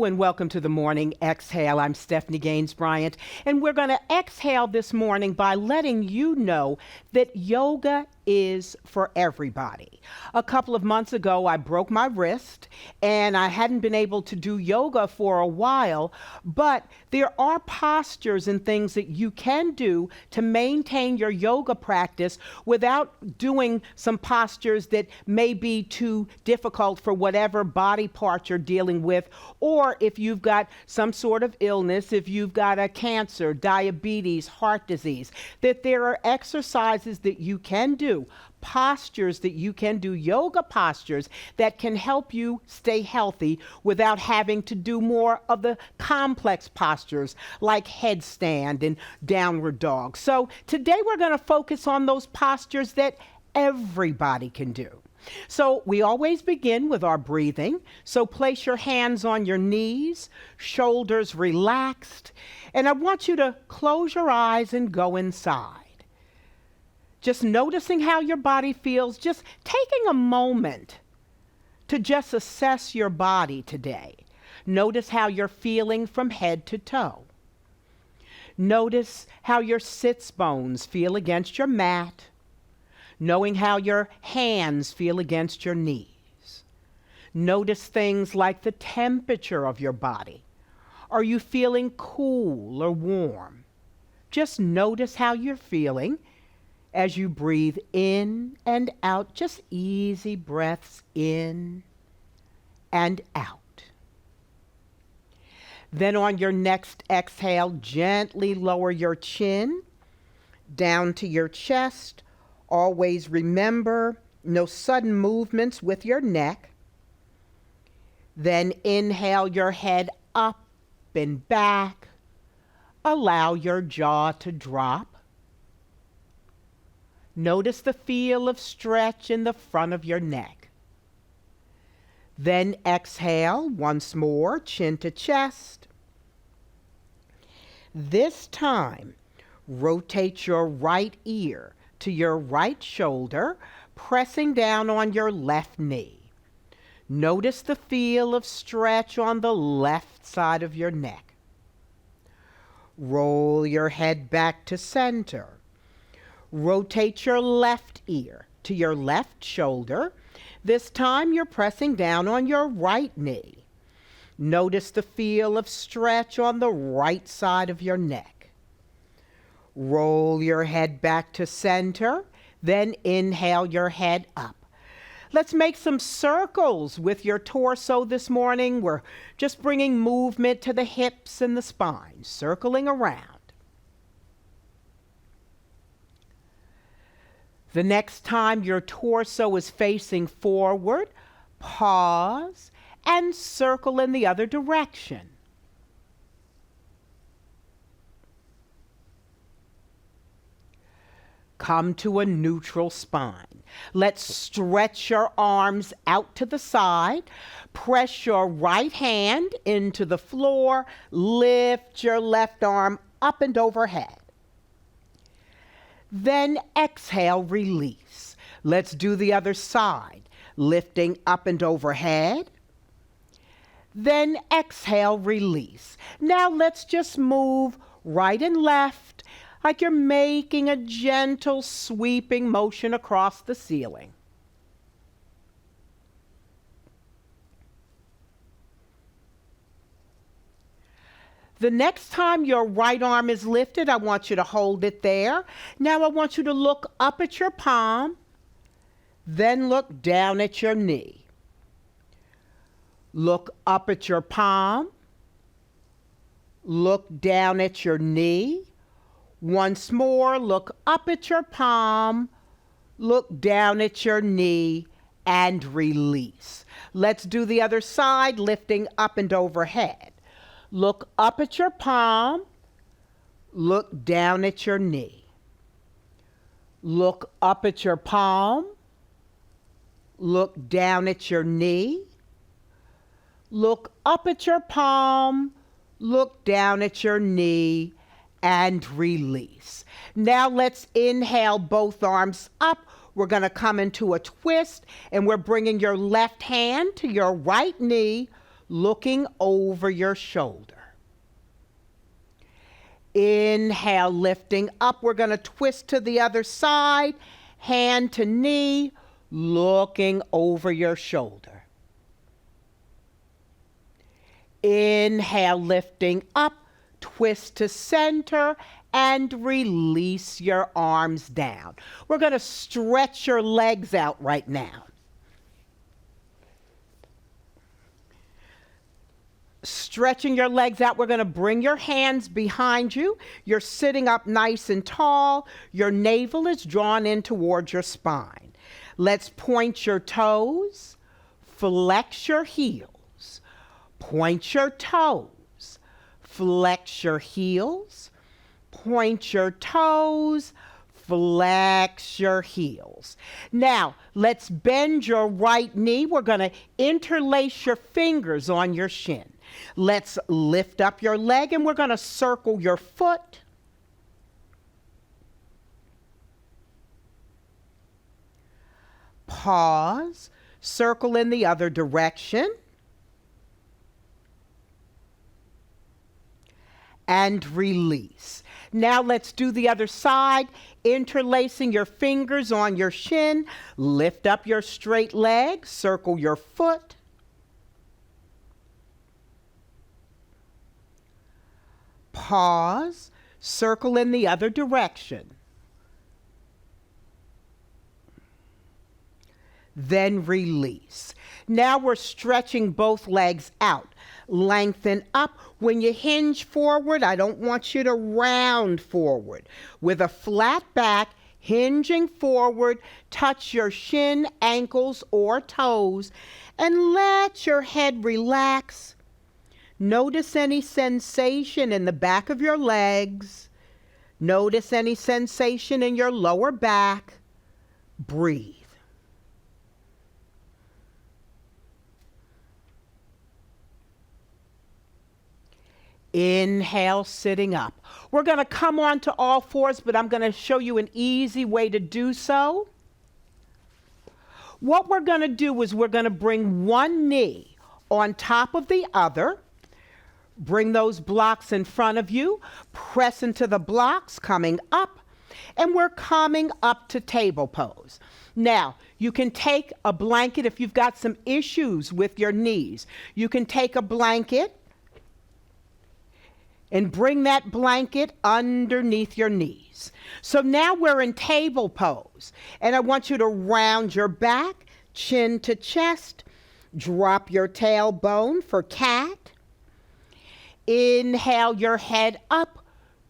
Hello and welcome to the Morning Exhale. I'm Stephanie Gaines-Bryant, and we're going to exhale this morning by letting you know that yoga is for everybody. A couple of months ago, I broke my wrist, and I hadn't been able to do yoga for a while, but there are postures and things that you can do to maintain your yoga practice without doing some postures that may be too difficult for whatever body part you're dealing with, or if you've got some sort of illness, if you've got a cancer, diabetes, heart disease, that there are exercises that you can do, postures that you can do, yoga postures that can help you stay healthy without having to do more of the complex postures like headstand and downward dog. So today we're going to focus on those postures that everybody can do. So we always begin with our breathing. So place your hands on your knees, shoulders relaxed, and I want you to close your eyes and go inside. Just noticing how your body feels, just taking a moment to just assess your body today. Notice how you're feeling from head to toe. Notice how your sits bones feel against your mat, knowing how your hands feel against your knees. Notice things like the temperature of your body. Are you feeling cool or warm? Just notice how you're feeling as you breathe in and out, just easy breaths in and out. Then on your next exhale, gently lower your chin down to your chest. Always remember, no sudden movements with your neck. Then inhale your head up and back. Allow your jaw to drop. Notice the feel of stretch in the front of your neck. Then exhale once more, chin to chest. This time, rotate your right ear to your right shoulder, pressing down on your left knee. Notice the feel of stretch on the left side of your neck. Roll your head back to center. Rotate your left ear to your left shoulder. This time you're pressing down on your right knee. Notice the feel of stretch on the right side of your neck. Roll your head back to center, then inhale your head up. Let's make some circles with your torso this morning. We're just bringing movement to the hips and the spine, circling around. The next time your torso is facing forward, pause and circle in the other direction. Come to a neutral spine. Let's stretch your arms out to the side. Press your right hand into the floor. Lift your left arm up and overhead. Then exhale, release. Let's do the other side. Lifting up and overhead. Then exhale, release. Now let's just move right and left like you're making a gentle sweeping motion across the ceiling. The next time your right arm is lifted, I want you to hold it there. Now I want you to look up at your palm, then look down at your knee. Look up at your palm, look down at your knee. Once more, look up at your palm, look down at your knee, and release. Let's do the other side, lifting up and overhead. Look up at your palm, look down at your knee. Look up at your palm, look down at your knee. Look up at your palm, look down at your knee, and release. Now let's inhale both arms up. We're going to come into a twist, and we're bringing your left hand to your right knee. looking over your shoulder. Inhale, lifting up. We're going to twist to the other side, hand to knee, looking over your shoulder. Inhale, lifting up, twist to center, and release your arms down. We're going to stretch your legs out right now. Stretching your legs out, we're going to bring your hands behind you. You're sitting up nice and tall. Your navel is drawn in towards your spine. Let's point your toes, flex your heels. Point your toes, flex your heels. Point your toes, flex your heels. Now, let's bend your right knee. We're going to interlace your fingers on your shin. Let's lift up your leg and we're going to circle your foot. Pause, circle in the other direction. And release. Now let's do the other side, interlacing your fingers on your shin. Lift up your straight leg, circle your foot. Pause, circle in the other direction. Then release. Now we're stretching both legs out. Lengthen up. When you hinge forward, I don't want you to round forward. With a flat back, hinging forward, touch your shin, ankles, or toes, and let your head relax. Notice any sensation in the back of your legs. Notice any sensation in your lower back. Breathe. Inhale, sitting up. We're going to come on to all fours, but I'm going to show you an easy way to do so. What we're going to do is we're going to bring one knee on top of the other. Bring those blocks in front of you. Press into the blocks, coming up. And we're coming up to table pose. Now, you can take a blanket if you've got some issues with your knees. You can take a blanket and bring that blanket underneath your knees. So now we're in table pose. And I want you to round your back, chin to chest. Drop your tailbone for cat. Inhale your head up.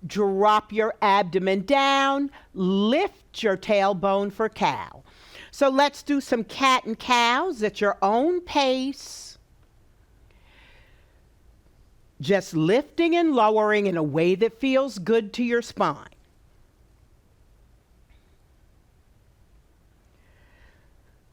Drop your abdomen down. Lift your tailbone for cow. So let's do some cat and cows at your own pace. Just lifting and lowering in a way that feels good to your spine.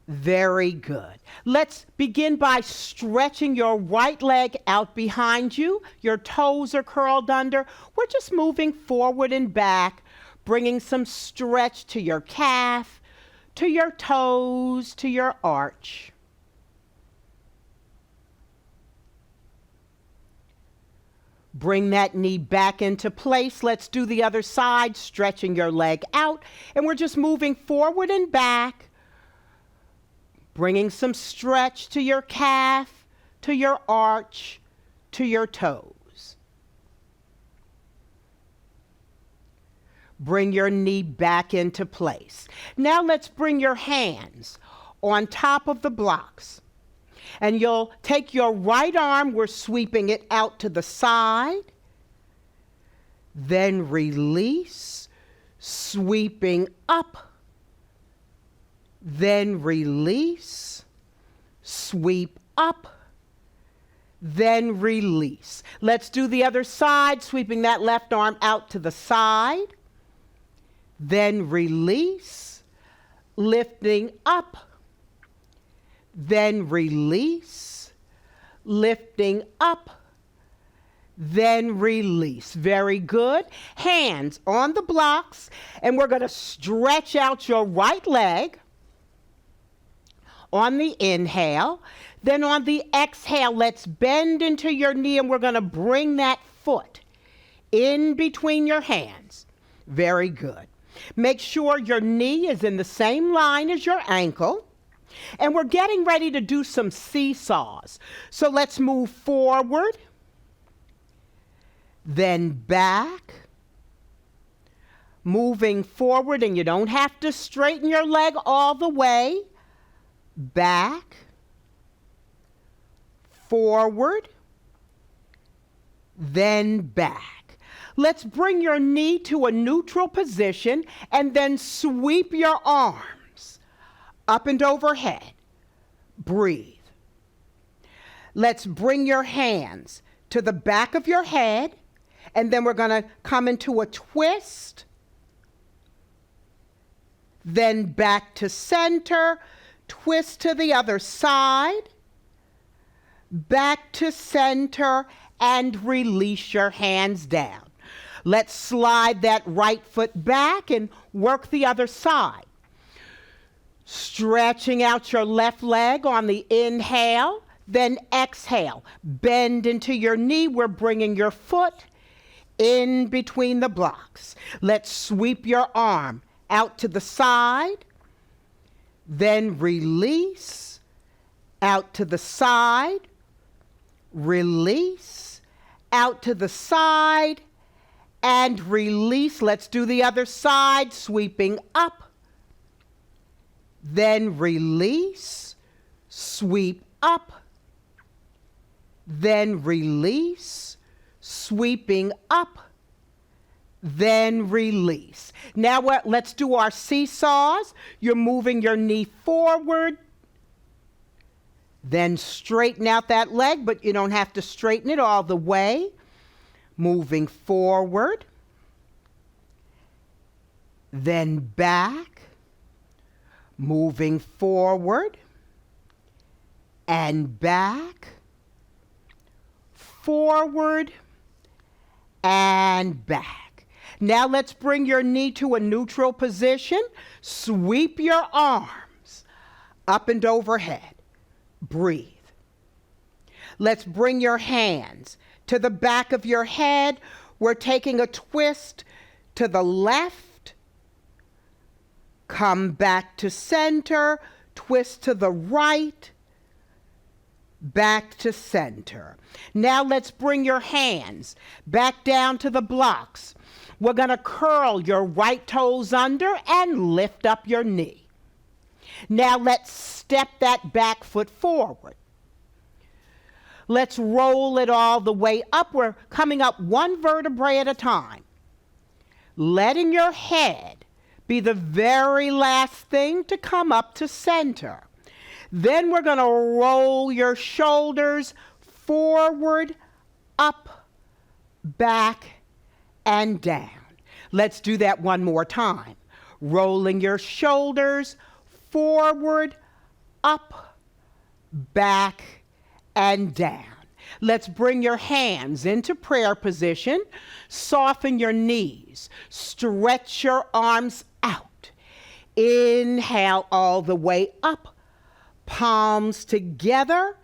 Very good. Let's begin by stretching your right leg out behind you. Your toes are curled under. We're just moving forward and back, bringing some stretch to your calf, to your toes, to your arch. Bring that knee back into place. Let's do the other side, stretching your leg out. And we're just moving forward and back, bringing some stretch to your calf, to your arch, to your toes. Bring your knee back into place. Now let's bring your hands on top of the blocks. And you'll take your right arm, we're sweeping it out to the side. Then release, sweeping up. Then release, sweep up. Then release. Let's do the other side, sweeping that left arm out to the side. Then release, lifting up. Then release, lifting up, then release. Very good. Hands on the blocks, and we're going to stretch out your right leg on the inhale. Then on the exhale, let's bend into your knee, and we're going to bring that foot in between your hands. Very good. Make sure your knee is in the same line as your ankle. And we're getting ready to do some seesaws. So let's move forward, then back, moving forward, and you don't have to straighten your leg all the way. Back, forward, then back. Let's bring your knee to a neutral position and then sweep your arms up and overhead. Breathe. Let's bring your hands to the back of your head, and then we're going to come into a twist, then back to center, twist to the other side, back to center, and release your hands down. Let's slide that right foot back and work the other side. Stretching out your left leg on the inhale, then exhale. Bend into your knee. We're bringing your foot in between the blocks. Let's sweep your arm out to the side, then release, out to the side, release, out to the side, and release. Let's do the other side, sweeping up, then release, sweep up, then release, sweeping up, then release. Now let's do our seesaws. You're moving your knee forward, then straighten out that leg, but you don't have to straighten it all the way. Moving forward, then back, moving forward, and back, forward, and back. Now let's bring your knee to a neutral position. Sweep your arms up and overhead. Breathe. Let's bring your hands to the back of your head. We're taking a twist to the left. Come back to center. Twist to the right. Back to center. Now let's bring your hands back down to the blocks. We're going to curl your right toes under and lift up your knee. Now let's step that back foot forward. Let's roll it all the way up. We're coming up one vertebrae at a time. Letting your head be the very last thing to come up to center. Then we're going to roll your shoulders forward, up, back, and down. Let's do that one more time. Rolling your shoulders forward, up, back, and down. Let's bring your hands into prayer position. Soften your knees. Stretch your arms out. Inhale all the way up. Palms together.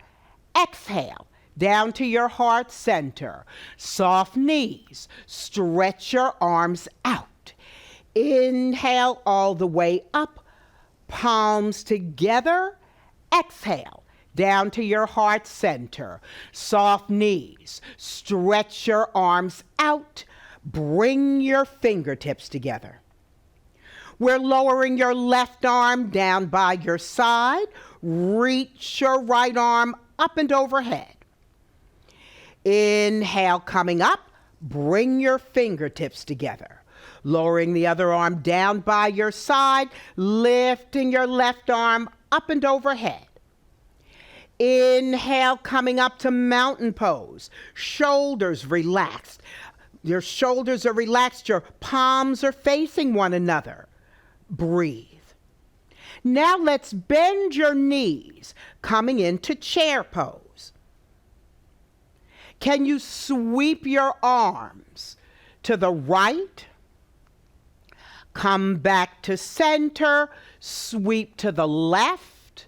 Exhale down to your heart center. Soft knees. Stretch your arms out. Inhale all the way up. Palms together. Exhale down to your heart center. Soft knees. Stretch your arms out. Bring your fingertips together. We're lowering your left arm down by your side. Reach your right arm up and overhead. Inhale, coming up. Bring your fingertips together. Lowering the other arm down by your side. Lifting your left arm up and overhead. Inhale, coming up to mountain pose. Shoulders relaxed. Your shoulders are relaxed. Your palms are facing one another. Breathe. Now let's bend your knees, coming into chair pose. Can you sweep your arms to the right? Come back to center. Sweep to the left.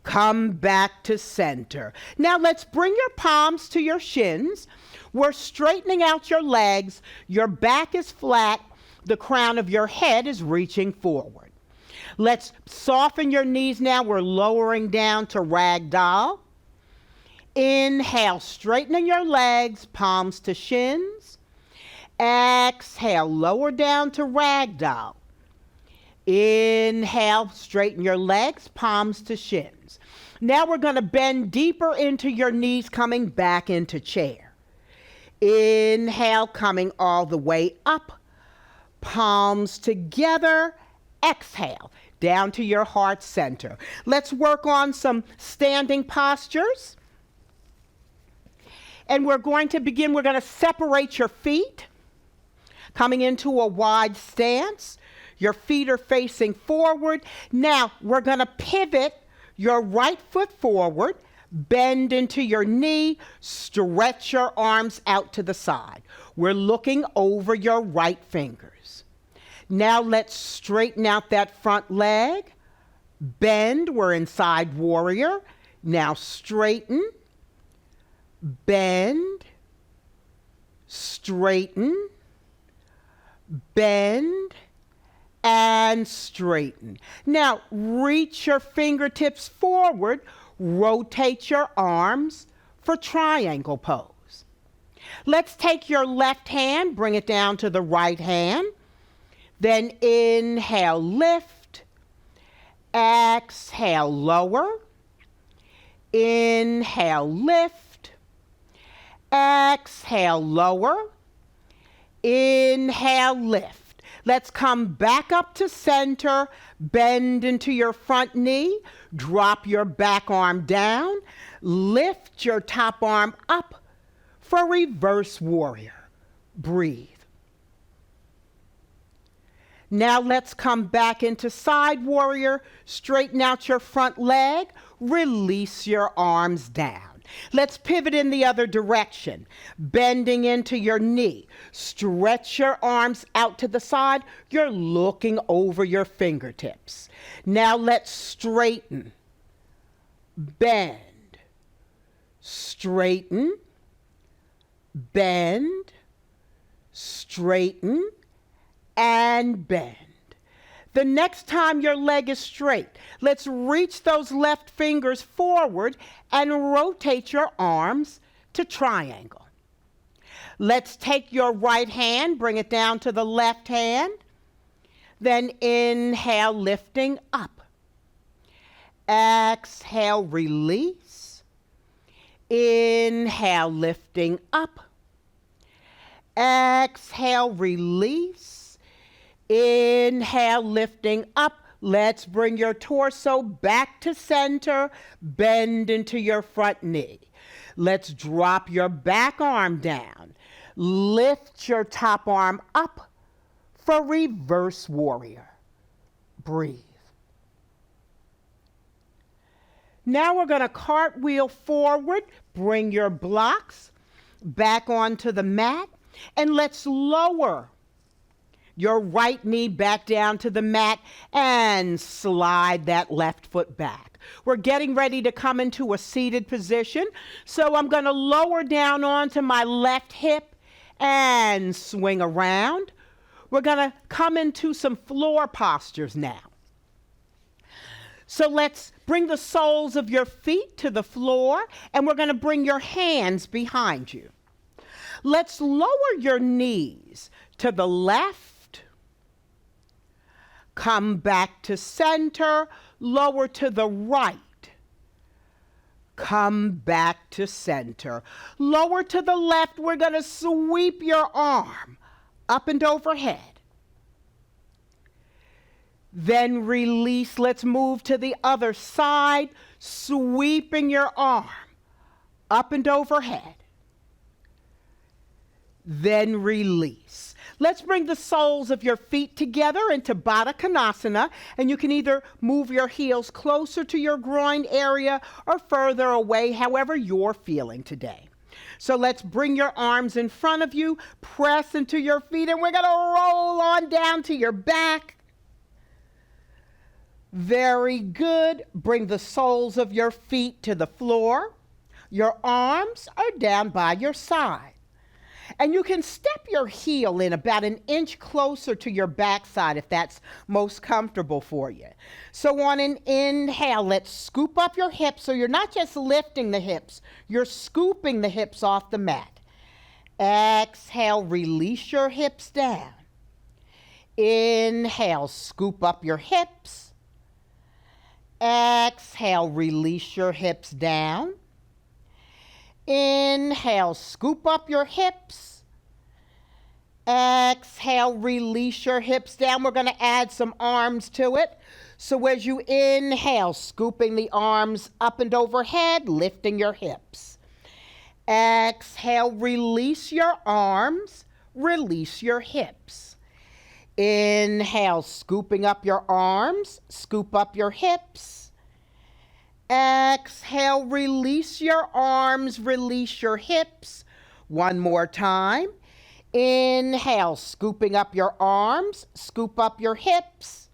Come back to center. Now let's bring your palms to your shins. We're straightening out your legs. Your back is flat. The crown of your head is reaching forward. Let's soften your knees now. We're lowering down to ragdoll. Inhale, straightening your legs, palms to shins. Exhale, lower down to ragdoll. Inhale, straighten your legs, palms to shins. Now we're going to bend deeper into your knees, coming back into chair. Inhale, coming all the way up, palms together. Exhale, down to your heart center. Let's work on some standing postures. And we're going to begin, we're going to separate your feet, coming into a wide stance. Your feet are facing forward. Now, we're going to pivot your right foot forward, bend into your knee, stretch your arms out to the side. We're looking over your right fingers. Now, let's straighten out that front leg. Bend, we're in side warrior. Now, straighten, bend, straighten, bend, and straighten. Now, reach your fingertips forward, rotate your arms for triangle pose. Let's take your left hand, bring it down to the right hand. Then inhale, lift. Exhale, lower. Inhale, lift. Exhale, lower. Inhale, lift. Let's come back up to center, bend into your front knee, drop your back arm down, lift your top arm up for reverse warrior. Breathe. Now let's come back into side warrior, straighten out your front leg, release your arms down. Let's pivot in the other direction, bending into your knee. Stretch your arms out to the side. You're looking over your fingertips. Now let's straighten, bend, straighten, bend, straighten, and bend. The next time your leg is straight, let's reach those left fingers forward and rotate your arms to triangle. Let's take your right hand, bring it down to the left hand. Then inhale, lifting up. Exhale, release. Inhale, lifting up. Exhale, release. Inhale, lifting up. Let's bring your torso back to center. Bend into your front knee. Let's drop your back arm down. Lift your top arm up for reverse warrior. Breathe. Now we're going to cartwheel forward. Bring your blocks back onto the mat. And let's lower your right knee back down to the mat and slide that left foot back. We're getting ready to come into a seated position. So I'm going to lower down onto my left hip and swing around. We're going to come into some floor postures now. So let's bring the soles of your feet to the floor, and we're going to bring your hands behind you. Let's lower your knees to the left. Come back to center, lower to the right. Come back to center. Lower to the left, we're going to sweep your arm up and overhead. Then release, let's move to the other side, sweeping your arm up and overhead. Then release. Let's bring the soles of your feet together into Baddha Konasana, and you can either move your heels closer to your groin area or further away, however you're feeling today. So let's bring your arms in front of you, press into your feet, and we're going to roll on down to your back. Very good. Bring the soles of your feet to the floor. Your arms are down by your side. And you can step your heel in about an inch closer to your backside if that's most comfortable for you. So on an inhale, let's scoop up your hips so you're not just lifting the hips, you're scooping the hips off the mat. Exhale, release your hips down. Inhale, scoop up your hips. Exhale, release your hips down. Inhale, scoop up your hips. Exhale, release your hips down. We're going to add some arms to it. So as you inhale, scooping the arms up and overhead, lifting your hips. Exhale, release your arms, release your hips. Inhale, scooping up your arms, scoop up your hips. Exhale, release your arms, release your hips. One more time. Inhale, scooping up your arms, scoop up your hips.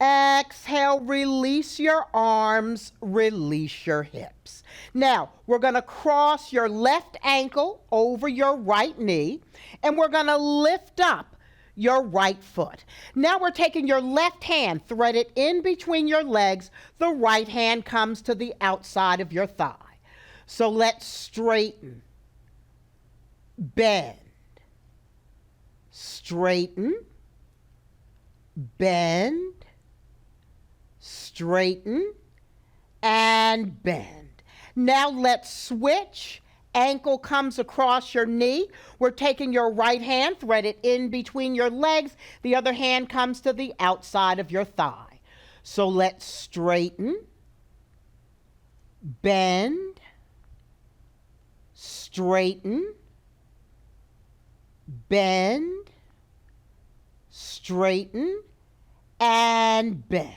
Exhale, release your arms, release your hips. Now, we're going to cross your left ankle over your right knee, and we're going to lift up your right foot. Now we're taking your left hand, thread it in between your legs. The right hand comes to the outside of your thigh. So let's straighten, bend, straighten, bend, straighten, and bend. Now let's switch. Ankle comes across your knee. We're taking your right hand, thread it in between your legs. The other hand comes to the outside of your thigh. So let's straighten, bend, straighten, bend, straighten, and bend.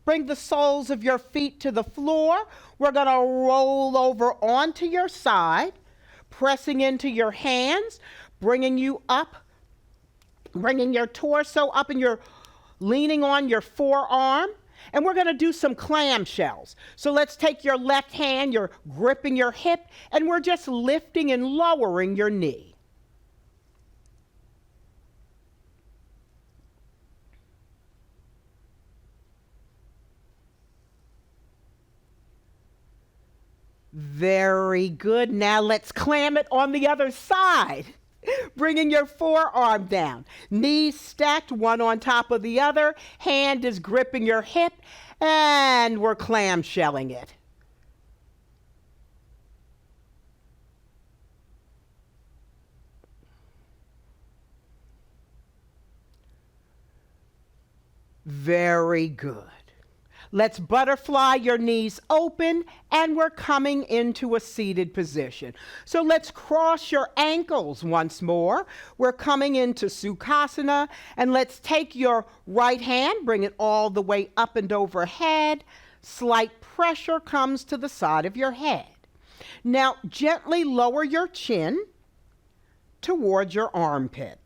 Bring the soles of your feet to the floor. We're going to roll over onto your side, pressing into your hands, bringing you up, bringing your torso up, and you're leaning on your forearm. And we're going to do some clamshells. So let's take your left hand, you're gripping your hip, and we're just lifting and lowering your knee. Very good. Now let's clam it on the other side. Bringing your forearm down. Knees stacked one on top of the other. Hand is gripping your hip. And we're clamshelling it. Very good. Let's butterfly your knees open, and we're coming into a seated position. So let's cross your ankles once more. We're coming into Sukhasana, and let's take your right hand, bring it all the way up and overhead. Slight pressure comes to the side of your head. Now gently lower your chin towards your armpit.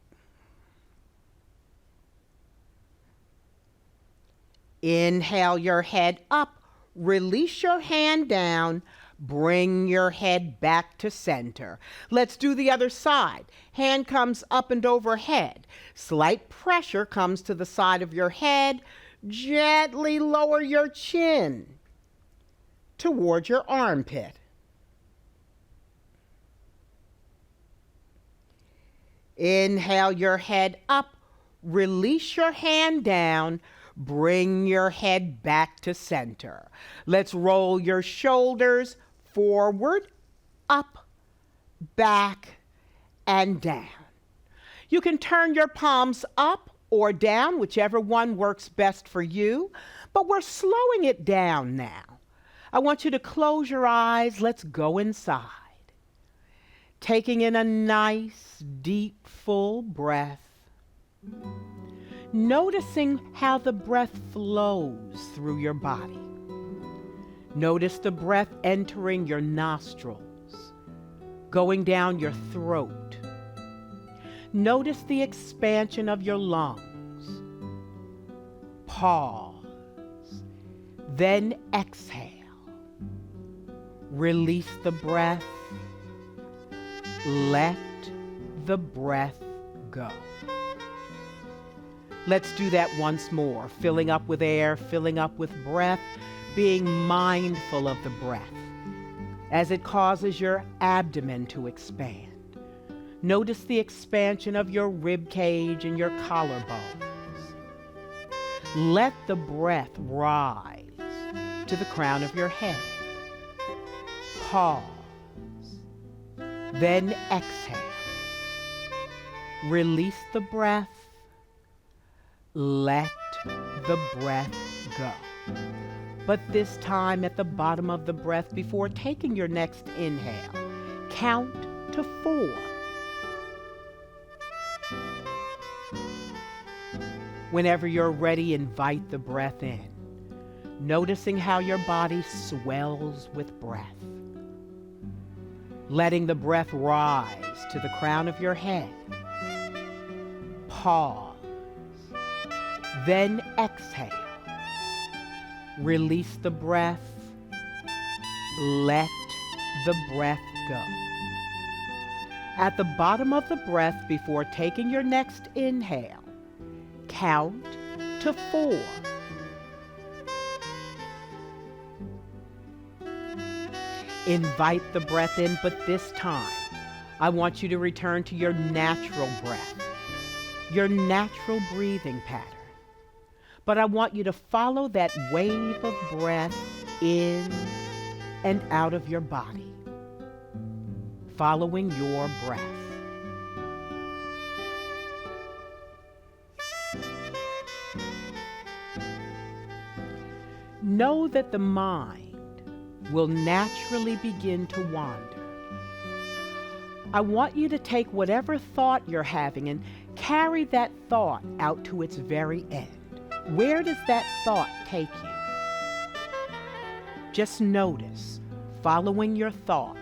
Inhale your head up, release your hand down, bring your head back to center. Let's do the other side. Hand comes up and overhead. Slight pressure comes to the side of your head. Gently lower your chin towards your armpit. Inhale your head up, release your hand down, bring your head back to center. Let's roll your shoulders forward, up, back, and down. You can turn your palms up or down, whichever one works best for you, but we're slowing it down now. I want you to close your eyes. Let's go inside. Taking in a nice, deep, full breath. Noticing how the breath flows through your body. Notice the breath entering your nostrils, going down your throat. Notice the expansion of your lungs. Pause. Then exhale. Release the breath. Let the breath go. Let's do that once more, filling up with air, filling up with breath, being mindful of the breath as it causes your abdomen to expand. Notice the expansion of your rib cage and your collarbones. Let the breath rise to the crown of your head. Pause. Then exhale. Release the breath. Let the breath go. But this time at the bottom of the breath, before taking your next inhale, count to 4. Whenever you're ready, invite the breath in, noticing how your body swells with breath. Letting the breath rise to the crown of your head. Pause. Then exhale. Release the breath. Let the breath go. At the bottom of the breath, before taking your next inhale, count to 4. Invite the breath in, but this time, I want you to return to your natural breath, your natural breathing pattern. But I want you to follow that wave of breath in and out of your body, following your breath. Know that the mind will naturally begin to wander. I want you to take whatever thought you're having and carry that thought out to its very end. Where does that thought take you? Just notice, following your thought.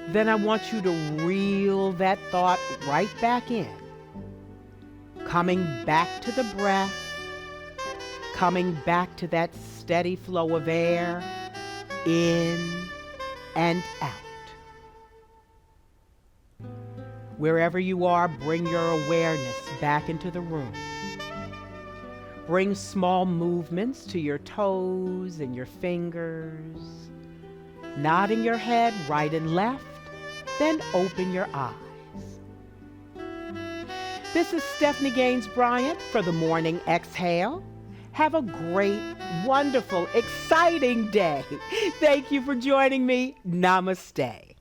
Then I want you to reel that thought right back in, coming back to the breath, coming back to that steady flow of air, in and out. Wherever you are, bring your awareness back into the room. Bring small movements to your toes and your fingers, nodding your head right and left, then open your eyes. This is Stephanie Gaines-Bryant for the Morning Exhale. Have a great, wonderful, exciting day. Thank you for joining me. Namaste.